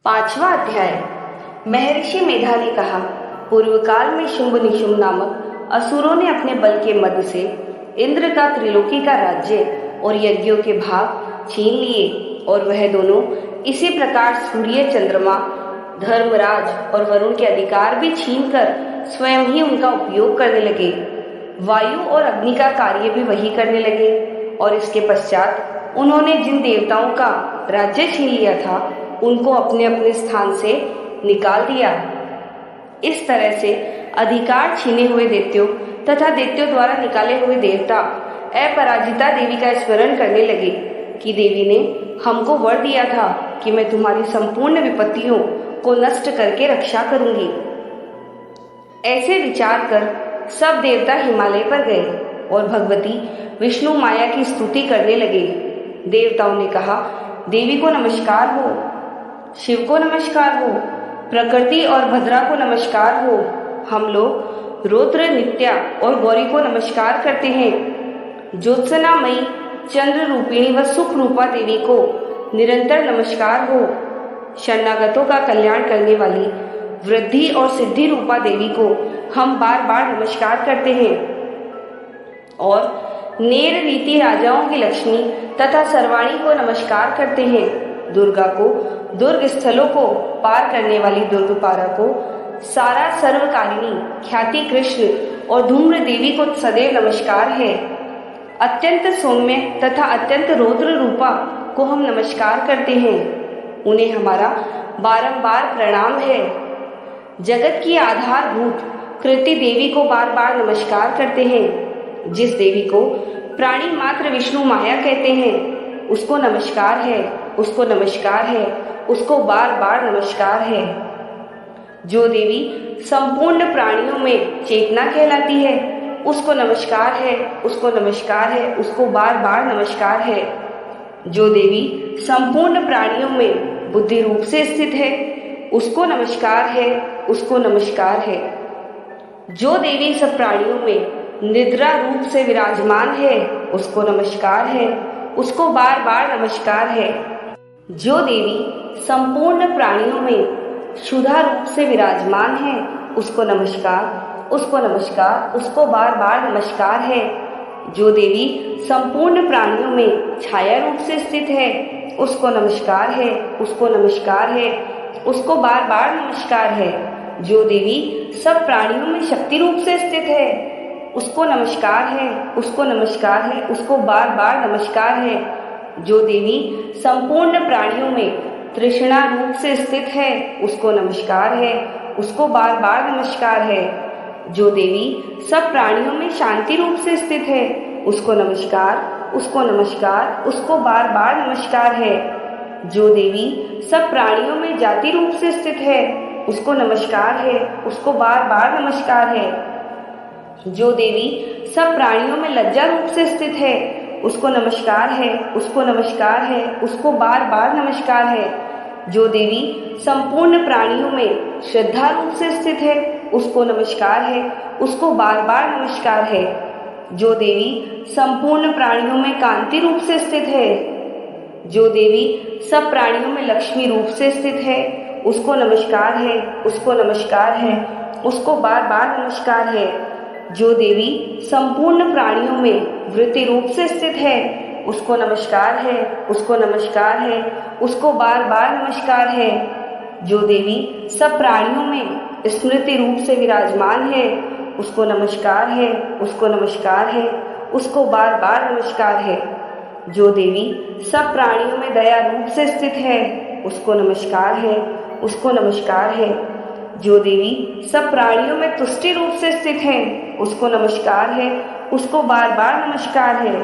पांचवा अध्याय। महर्षि मेधा ने कहा, पूर्व काल में शुंभ निशुंभ नामक असुरों ने अपने बल के मद से इंद्र का त्रिलोकी का राज्य और यज्ञों के भाग छीन लिए और वह दोनों इसी प्रकार सूर्य, चंद्रमा, धर्मराज और वरुण के अधिकार भी छीनकर स्वयं ही उनका उपयोग करने लगे। वायु और अग्नि का कार्य भी वही करने लगे और इसके पश्चात उन्होंने जिन देवताओं का राज्य छीन लिया था उनको अपने अपने स्थान से निकाल दिया। इस तरह से अधिकार छीने हुए दैत्यों तथा दैत्यों द्वारा निकाले हुए देवता अपराजिता देवी का स्मरण करने लगे कि देवी ने हमको वर दिया था कि मैं तुम्हारी संपूर्ण विपत्तियों को नष्ट करके रक्षा करूंगी। ऐसे विचार कर सब देवता हिमालय पर गए और भगवती विष्णु माया की स्तुति करने लगे। देवताओं ने कहा, देवी को नमस्कार हो, शिव को नमस्कार हो, प्रकृति और भद्रा को नमस्कार हो। हम लोग रुद्र, नित्या और गौरी को नमस्कार करते हैं। ज्योत्सनामयी, चंद्र रूपिणी व सुख रूपा देवी को निरंतर नमस्कार हो। शरणागतों का कल्याण करने वाली वृद्धि और सिद्धि रूपा देवी को हम बार बार नमस्कार करते हैं। और नेर रीति राजाओं की लक्ष्मी तथा सर्वाणी को नमस्कार करते हैं। दुर्गा को, दुर्ग स्थलों को पार करने वाली दुर्गपारा को, सारा सर्वकालिनी ख्याति कृष्ण और धूम्र देवी को सदैव नमस्कार है। अत्यंत सौम्य तथा अत्यंत रौद्र रूपा को हम नमस्कार करते हैं। उन्हें हमारा बारंबार प्रणाम है। जगत की आधारभूत कृति देवी को बार बार नमस्कार करते हैं। जिस देवी को प्राणी मात्र विष्णु माया कहते हैं उसको नमस्कार है, उसको नमस्कार है, उसको बार बार नमस्कार है। जो देवी संपूर्ण प्राणियों में चेतना कहलाती है उसको नमस्कार है, उसको नमस्कार है, उसको बार बार नमस्कार है। जो देवी संपूर्ण प्राणियों में बुद्धि रूप से स्थित है उसको नमस्कार है, उसको नमस्कार है। जो देवी सब प्राणियों में निद्रा रूप से विराजमान है उसको नमस्कार है, उसको बार बार नमस्कार है। जो देवी संपूर्ण प्राणियों में क्षुधा रूप से विराजमान है उसको नमस्कार, उसको नमस्कार, उसको बार बार नमस्कार है। जो देवी संपूर्ण प्राणियों में छाया रूप से स्थित है उसको नमस्कार है, उसको नमस्कार है, उसको बार बार नमस्कार है। जो देवी सब प्राणियों में शक्ति रूप से स्थित है उसको नमस्कार है, उसको नमस्कार है, उसको बार बार नमस्कार है। जो देवी संपूर्ण प्राणियों में तृष्णा रूप से स्थित है उसको नमस्कार है, उसको बार बार नमस्कार है। जो देवी सब प्राणियों में शांति रूप से स्थित है उसको नमस्कार, उसको नमस्कार, उसको बार बार नमस्कार है। जो देवी सब प्राणियों में जाति रूप से स्थित है उसको नमस्कार है, उसको बार बार नमस्कार है। जो देवी सब प्राणियों में लज्जा रूप से स्थित है उसको नमस्कार है, उसको नमस्कार है, उसको बार बार नमस्कार है। जो देवी संपूर्ण प्राणियों में श्रद्धा रूप से स्थित है उसको नमस्कार है, उसको बार बार नमस्कार है। जो देवी संपूर्ण प्राणियों में कांति रूप से स्थित है, जो देवी सब प्राणियों में लक्ष्मी रूप से स्थित है उसको नमस्कार है, उसको नमस्कार है, उसको बार बार नमस्कार है। जो देवी संपूर्ण प्राणियों में वृत्ति रूप से स्थित है उसको नमस्कार है, उसको नमस्कार है, उसको बार बार नमस्कार है। जो देवी सब प्राणियों में स्मृति रूप से विराजमान है उसको नमस्कार है, उसको नमस्कार है, उसको बार बार नमस्कार है। जो देवी सब प्राणियों में दया रूप से स्थित है उसको नमस्कार है, उसको नमस्कार है। जो देवी सब प्राणियों में तुष्टि रूप से स्थित है उसको नमस्कार है, उसको बार बार नमस्कार है।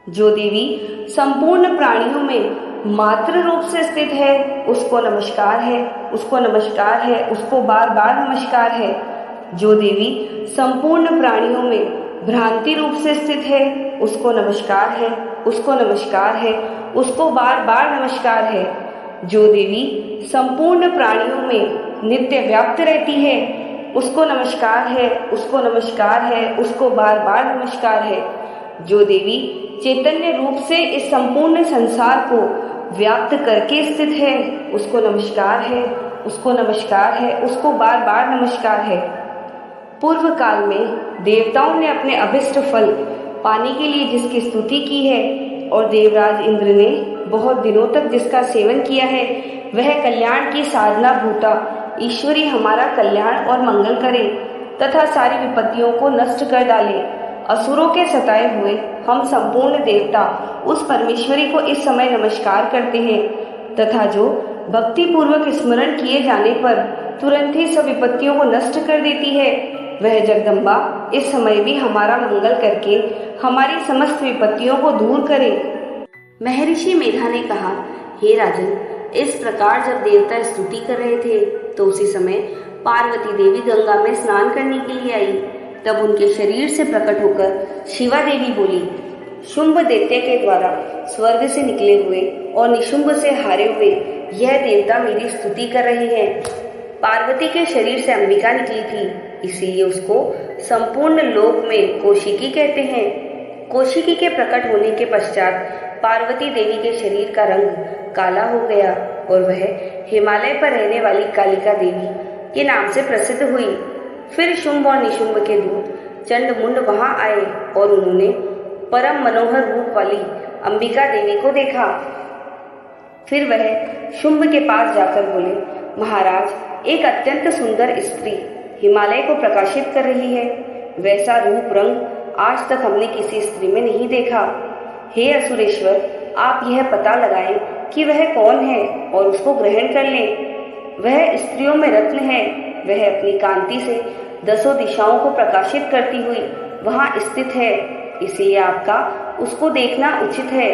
जो देवी संपूर्ण प्राणियों में मातृ रूप से स्थित है उसको नमस्कार है, उसको नमस्कार है, उसको बार बार नमस्कार है। जो देवी संपूर्ण प्राणियों में भ्रांति रूप से स्थित है उसको नमस्कार है, उसको नमस्कार है, उसको बार बार नमस्कार है। जो देवी संपूर्ण प्राणियों में नित्य व्याप्त रहती है उसको नमस्कार है, उसको नमस्कार है, उसको बार बार नमस्कार है। जो देवी चैतन्य रूप से इस संपूर्ण संसार को व्याप्त करके स्थित है, उसको नमस्कार है, उसको नमस्कार है, उसको बार बार नमस्कार है। पूर्व काल में देवताओं ने अपने अभिष्ट फल पाने के लिए जिसकी स्तुति की है और देवराज इंद्र ने बहुत दिनों तक जिसका सेवन किया है, वह कल्याण की साधना भूता ईश्वरी हमारा कल्याण और मंगल करे तथा सारी विपत्तियों को नष्ट कर डाले। असुरों के सताए हुए हम संपूर्ण देवता उस परमेश्वरी को इस समय नमस्कार करते हैं तथा जो भक्ति पूर्वक स्मरण किए जाने पर तुरंत ही सब विपत्तियों को नष्ट कर देती है, वह जगदम्बा इस समय भी हमारा मंगल करके हमारी समस्त विपत्तियों को दूर करे। महर्षि मेधा ने कहा, हे राजन, इस प्रकार जब देवता स्तुति कर रहे थे तो उसी समय पार्वती देवी गंगा में स्नान करने के लिए आई। तब उनके शरीर से प्रकट होकर शिवा देवी बोली, शुंभ दैत्य के द्वारा स्वर्ग से निकले हुए और निशुंभ से हारे हुए यह देवता मेरी स्तुति कर रहे हैं। पार्वती के शरीर से अंबिका निकली थी, इसीलिए उसको संपूर्ण लोक में कौशिकी कहते हैं। कौशिकी के प्रकट होने के पश्चात पार्वती देवी के शरीर का रंग काला हो गया और वह हिमालय पर रहने वाली कालिका देवी के नाम से प्रसिद्ध हुई। फिर शुंभ और निशुंभ के दूत चंडमुंड वहां आए और उन्होंने परम मनोहर रूप वाली अंबिका देवी को देखा। फिर वह शुंभ के पास जाकर बोले, महाराज, एक अत्यंत सुंदर स्त्री हिमालय को प्रकाशित कर रही है। वैसा रूप रंग आज तक हमने किसी स्त्री में नहीं देखा। हे असुरेश्वर, आप यह पता लगाएं कि वह कौन है और उसको ग्रहण कर लें। वह स्त्रियों में रत्न है, वह अपनी कांति से दसों दिशाओं को प्रकाशित करती हुई वहां स्थित है, इसलिए आपका उसको देखना उचित है।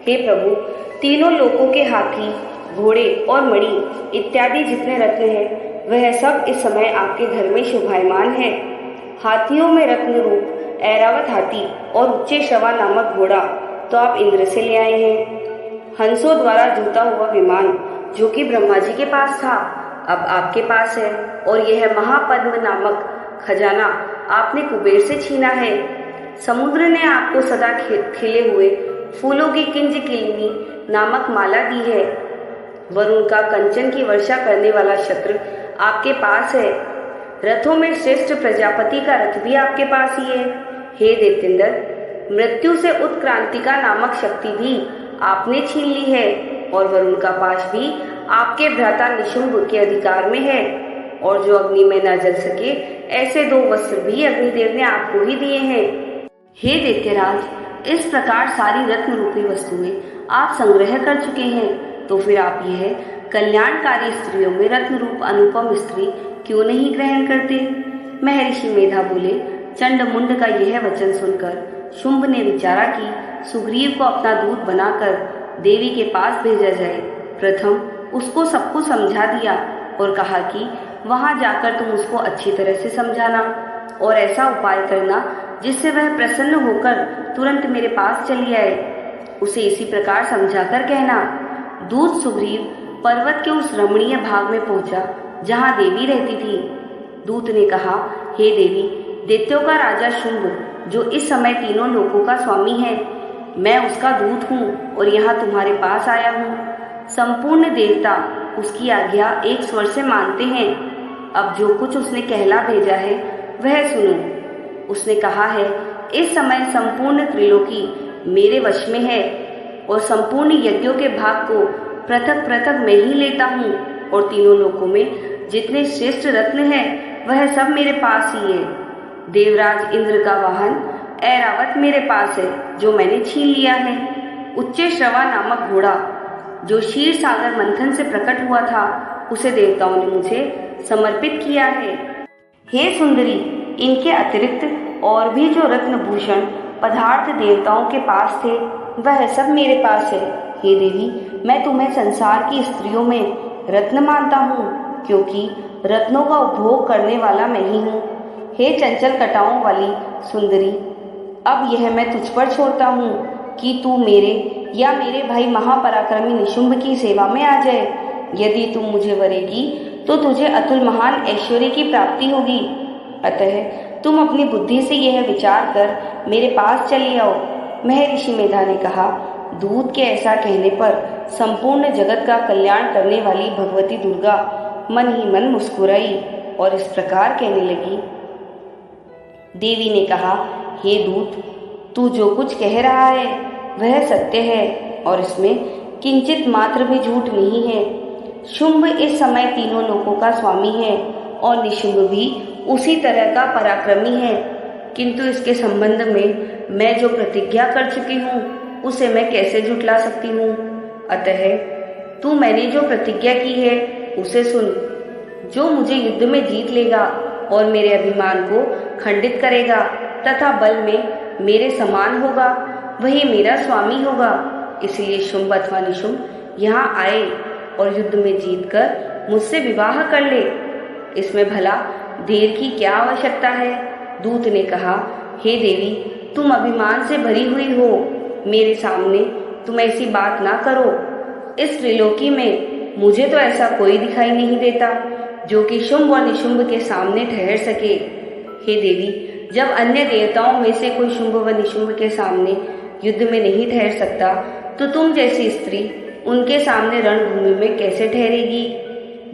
हे प्रभु, तीनों लोकों के हाथी, घोड़े और मणि इत्यादि जितने रत्न हैं, वह सब इस समय आपके घर में शोभायमान है। हाथियों में रत्न रूप ऐरावत हाथी और उच्चे श्रवा नामक घोड़ा तो आप इंद्र से ले आए हैं। हंसों द्वारा जूता हुआ विमान जो कि ब्रह्मा जी के पास था, अब आपके पास है। और यह महापद्म नामक खजाना आपने कुबेर से छीना है। समुद्र ने आपको सदा खिले हुए फूलों की किंज किलिनी नामक माला दी है। वरुण का कंचन की वर्षा करने वाला शत्र आपके पास है। रथों में श्रेष्ठ प्रजापति का रथ भी आपके पास ही है। हे दैत्येंद्र, मृत्यु से उत्क्रांतिका नामक शक्ति भी आपने छीन ली है और वरुण का पाश भी आपके भ्राता निशुंभ के अधिकार में है। और जो अग्नि में न जल सके ऐसे 2 वस्त्र भी अग्निदेव ने आपको ही दिए हैं। हे दैत्यराज, इस प्रकार सारी रत्न रूपी वस्तुएं आप संग्रह कर चुके हैं, तो फिर आप यह कल्याणकारी स्त्रियों में रत्न रूप अनुपम स्त्री क्यों नहीं ग्रहण करते? महर्षि मेधा बोले, चंडमुंड का यह वचन सुनकर शुंभ ने विचारा कि सुग्रीव को अपना दूत बनाकर देवी के पास भेजा जाए। प्रथम उसको सब कुछ समझा दिया और कहा कि वहां जाकर तुम उसको अच्छी तरह से समझाना और ऐसा उपाय करना जिससे वह प्रसन्न होकर तुरंत मेरे पास चली आए। उसे इसी प्रकार समझाकर कहना। दूत सुग्रीव पर्वत के उस रमणीय भाग में पहुंचा जहां देवी रहती थी। दूत ने कहा, हे देवी, दैत्यों का राजा शुंभ जो इस समय तीनों लोकों का स्वामी है, मैं उसका दूत हूँ और यहाँ तुम्हारे पास आया हूँ। संपूर्ण देवता उसकी आज्ञा एक स्वर से मानते हैं। अब जो कुछ उसने कहला भेजा है वह सुनो। उसने कहा है, इस समय संपूर्ण त्रिलोकी मेरे वश में है और संपूर्ण यज्ञों के भाग को पृथक पृथक मैं ही लेता हूँ और तीनों लोकों में जितने श्रेष्ठ रत्न हैं वह सब मेरे पास ही है। देवराज इंद्र का वाहन ऐरावत मेरे पास है जो मैंने छीन लिया है। उच्चे श्रवा नामक घोड़ा जो क्षीर सागर मंथन से प्रकट हुआ था उसे देवताओं ने मुझे समर्पित किया है। हे सुंदरी, इनके अतिरिक्त और भी जो रत्न भूषण पदार्थ देवताओं के पास थे वह सब मेरे पास है। हे देवी, मैं तुम्हें संसार की स्त्रियों में रत्न मानता हूँ क्योंकि रत्नों का उपभोग करने वाला मैं ही हूँ। हे चंचल कटाओं वाली सुंदरी, अब यह मैं तुझ पर छोड़ता हूँ कि तू मेरे या मेरे भाई महापराक्रमी निशुंभ की सेवा में आ जाए। यदि तुम मुझे वरेगी तो तुझे अतुल महान ऐश्वर्य की प्राप्ति होगी। अतः तुम अपनी बुद्धि से यह विचार कर मेरे पास चली आओ। महर्षि मेधा ने कहा, दूत के ऐसा कहने पर संपूर्ण जगत का कल्याण करने वाली भगवती दुर्गा मन ही मन मुस्कुराई और इस प्रकार कहने लगी। देवी ने कहा, हे दूत, तू जो कुछ कह रहा है वह सत्य है और इसमें किंचित मात्र भी झूठ नहीं है। शुंभ इस समय तीनों लोकों का स्वामी है और निशुंभ भी उसी तरह का पराक्रमी है, किंतु इसके संबंध में मैं जो प्रतिज्ञा कर चुकी हूँ उसे मैं कैसे झुठला सकती हूँ। अतः तू मैंने जो प्रतिज्ञा की है उसे सुन। जो मुझे युद्ध में जीत लेगा और मेरे अभिमान को खंडित करेगा तथा बल में मेरे समान होगा वही मेरा स्वामी होगा। इसलिए शुंभ अथवा निशुंभ यहाँ आए और युद्ध में जीतकर मुझसे विवाह कर ले। इसमें भला देर की क्या आवश्यकता है। दूत ने कहा, हे देवी, तुम अभिमान से भरी हुई हो, मेरे सामने तुम ऐसी बात ना करो। इस त्रिलोकी में मुझे तो ऐसा कोई दिखाई नहीं देता जो कि शुंभ और निशुंभ के सामने ठहर सके। हे देवी, जब अन्य देवताओं में से कोई शुंभ व निशुंभ के सामने युद्ध में नहीं ठहर सकता तो तुम जैसी स्त्री उनके सामने रणभूमि में कैसे ठहरेगी।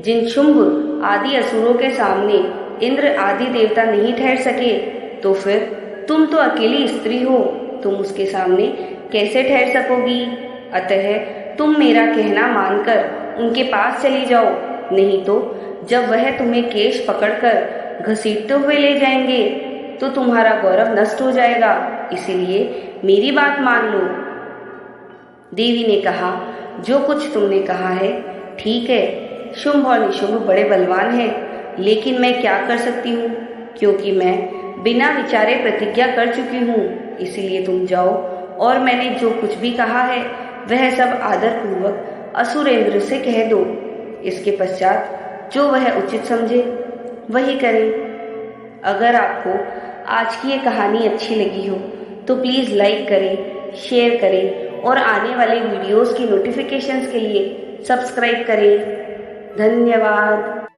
जिन शुंभ आदि असुरों के सामने इंद्र आदि देवता नहीं ठहर सके तो फिर तुम तो अकेली स्त्री हो, तुम उसके सामने कैसे ठहर सकोगी। अतः तुम मेरा कहना मानकर उनके पास चली जाओ, नहीं तो जब वह तुम्हें केश पकड़कर घसीटते हुए ले जाएंगे तो तुम्हारा गौरव नष्ट हो जाएगा। इसीलिए मेरी बात मान लो। देवी ने कहा, जो कुछ तुमने कहा है ठीक है। शुंभ और निशुंभ बड़े बलवान हैं, लेकिन मैं क्या कर सकती हूँ, क्योंकि मैं बिना विचारे प्रतिज्ञा कर चुकी हूँ। इसलिए तुम जाओ और मैंने जो कुछ भी कहा है वह सब आदर पूर्वक असुरेंद्र से कह दो। इसके पश्चात जो वह उचित समझे वही करे। अगर आपको आज की ये कहानी अच्छी लगी हो तो प्लीज़ लाइक करें, शेयर करें और आने वाले वीडियोस की नोटिफिकेशंस के लिए सब्सक्राइब करें। धन्यवाद।